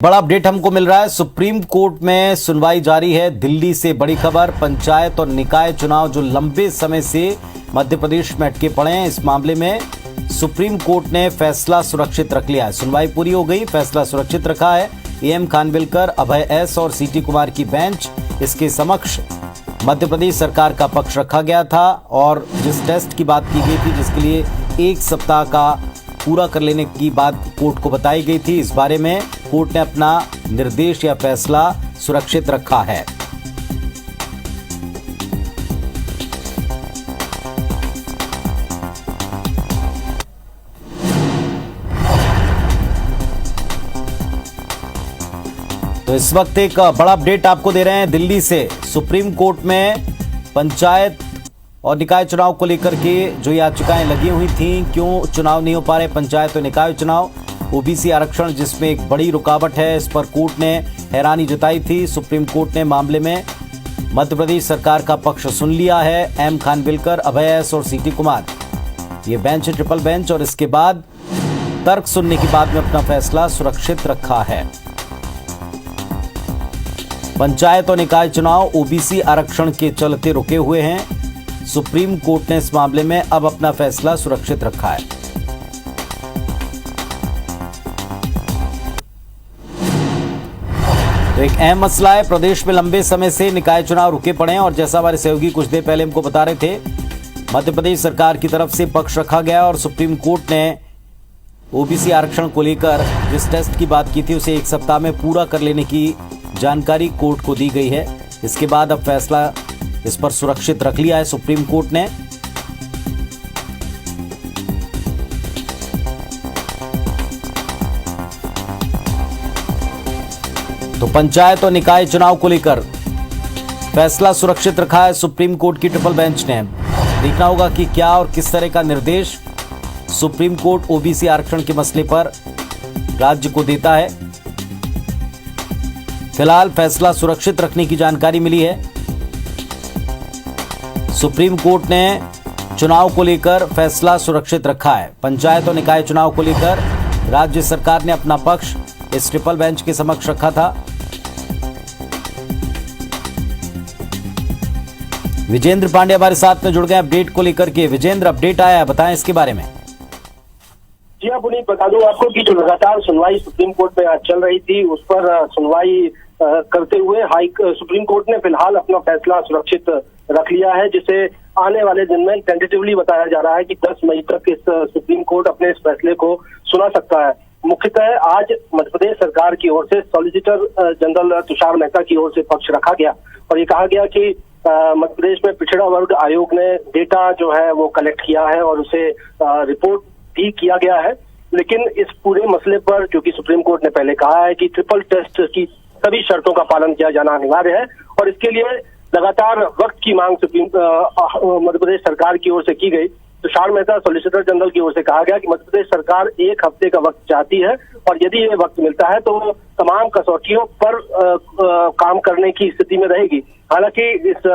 बड़ा अपडेट हमको मिल रहा है। सुप्रीम कोर्ट में सुनवाई जारी है। दिल्ली से बड़ी खबर, पंचायत और निकाय चुनाव जो लंबे समय से मध्य प्रदेश में अटके पड़े हैं, इस मामले में सुप्रीम कोर्ट ने फैसला सुरक्षित रख लिया है। सुनवाई पूरी हो गई, फैसला सुरक्षित रखा है। एम खानविलकर, अभय एस और सीटी कुमार की बेंच, इसके समक्ष मध्य प्रदेश सरकार का पक्ष रखा गया था और जिस टेस्ट की बात की गई थी, जिसके लिए 1 सप्ताह का पूरा कर लेने की बात कोर्ट को बताई गई थी, इस बारे में कोर्ट ने अपना निर्देश या फैसला सुरक्षित रखा है। तो इस वक्त एक बड़ा अपडेट आपको दे रहे हैं दिल्ली से। सुप्रीम कोर्ट में पंचायत और निकाय चुनाव को लेकर के जो याचिकाएं लगी हुई थीं, क्यों चुनाव नहीं हो पा रहे पंचायत और निकाय चुनाव, ओबीसी आरक्षण जिसमें एक बड़ी रुकावट है, इस पर कोर्ट ने हैरानी जताई थी। सुप्रीम कोर्ट ने मामले में मध्य प्रदेश सरकार का पक्ष सुन लिया है। एम खानविलकर, अभय एस और सीटी कुमार, ये बेंच है, ट्रिपल बेंच, और इसके बाद तर्क सुनने के बाद में अपना फैसला सुरक्षित रखा है। पंचायत और निकाय चुनाव ओबीसी आरक्षण के चलते रुके हुए हैं। सुप्रीम कोर्ट ने इस मामले में अब अपना फैसला सुरक्षित रखा है। तो एक अहम मसला है, प्रदेश में लंबे समय से निकाय चुनाव रुके पड़े हैं और जैसा हमारे सहयोगी कुछ देर पहले हमको बता रहे थे, मध्य प्रदेश सरकार की तरफ से पक्ष रखा गया और सुप्रीम कोर्ट ने ओबीसी आरक्षण को लेकर जिस टेस्ट की बात की थी, उसे 1 सप्ताह में पूरा कर लेने की जानकारी कोर्ट को दी गई है। इसके बाद अब फैसला इस पर सुरक्षित रख लिया है सुप्रीम कोर्ट ने। तो पंचायत और निकाय चुनाव को लेकर फैसला सुरक्षित रखा है सुप्रीम कोर्ट की ट्रिपल बेंच ने। देखना होगा कि क्या और किस तरह का निर्देश सुप्रीम कोर्ट ओबीसी आरक्षण के मसले पर राज्य को देता है। फिलहाल फैसला सुरक्षित रखने की जानकारी मिली है। सुप्रीम कोर्ट ने चुनाव को लेकर फैसला सुरक्षित रखा है। पंचायत और निकाय चुनाव को लेकर राज्य सरकार ने अपना पक्ष इस ट्रिपल बेंच के समक्ष रखा था। विजेंद्र पांडे हमारे साथ में जुड़ गए अपडेट को लेकर के। विजेंद्र, अपडेट आया है, बताएं इसके बारे में। जी हाँ पुनीत, बता दूं आपको कि जो लगातार सुनवाई सुप्रीम कोर्ट में आज चल रही थी, उस पर सुनवाई करते हुए सुप्रीम कोर्ट ने फिलहाल अपना फैसला सुरक्षित रख लिया है, जिसे आने वाले दिन में टेंटेटिवली बताया जा रहा है कि 10 मई तक इस सुप्रीम कोर्ट अपने इस फैसले को सुना सकता है। मुख्यतः आज मध्य प्रदेश सरकार की ओर से सॉलिसिटर जनरल तुषार मेहता की ओर से पक्ष रखा गया और ये कहा गया कि मध्य प्रदेश में पिछड़ा वर्ग आयोग ने डेटा जो है वो कलेक्ट किया है और उसे रिपोर्ट भी किया गया है। लेकिन इस पूरे मसले पर, जो कि सुप्रीम कोर्ट ने पहले कहा है कि ट्रिपल टेस्ट की सभी शर्तों का पालन किया जाना अनिवार्य है और इसके लिए लगातार वक्त की मांग मध्य प्रदेश सरकार की ओर से की गई। तुषार मेहता सॉलिसिटर जनरल की ओर से कहा गया कि मध्य प्रदेश सरकार 1 हफ्ते का वक्त चाहती है और यदि ये वक्त मिलता है तो वो तमाम कसौटियों पर काम करने की स्थिति में रहेगी। हालांकि इस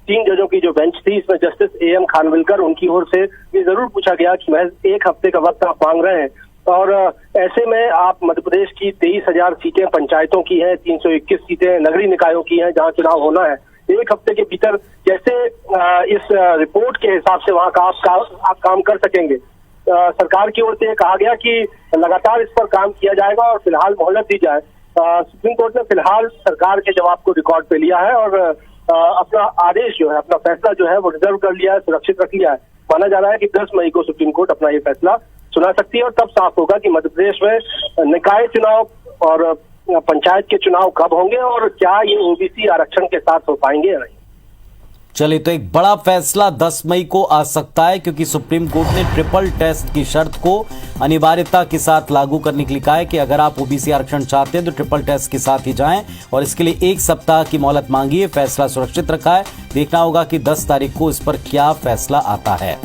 3 जजों की जो बेंच थी, इसमें जस्टिस एम खानविलकर, उनकी ओर से ये जरूर पूछा गया कि महज 1 हफ्ते का वक्त आप मांग रहे हैं और ऐसे में आप मध्य प्रदेश की 23,000 सीटें पंचायतों की हैं, 321 सीटें नगरीय निकायों की हैं जहां चुनाव होना है, 1 हफ्ते के भीतर कैसे इस रिपोर्ट के हिसाब से वहां का आप काम कर सकेंगे। सरकार की ओर से कहा गया कि लगातार इस पर काम किया जाएगा और फिलहाल मोहलत दी जाए। सुप्रीम कोर्ट ने फिलहाल सरकार के जवाब को रिकॉर्ड पे लिया है और अपना आदेश जो है, अपना फैसला जो है वो रिजर्व कर लिया है, सुरक्षित रख लिया है। माना जा रहा है कि 10 मई को सुप्रीम कोर्ट अपना ये फैसला सुना सकती है और तब साफ होगा कि मध्य प्रदेश में निकाय चुनाव और पंचायत के चुनाव कब होंगे और क्या ये ओबीसी आरक्षण के साथ हो पाएंगे या नहीं। चलिए, तो एक बड़ा फैसला 10 मई को आ सकता है क्योंकि सुप्रीम कोर्ट ने ट्रिपल टेस्ट की शर्त को अनिवार्यता के साथ लागू करने के लिए कहा है कि अगर आप ओबीसी आरक्षण चाहते हैं तो ट्रिपल टेस्ट के साथ ही जाएं और इसके लिए 1 सप्ताह की मोहलत मांगी है। फैसला सुरक्षित रखा है। देखना होगा कि 10 तारीख को इस पर क्या फैसला आता है।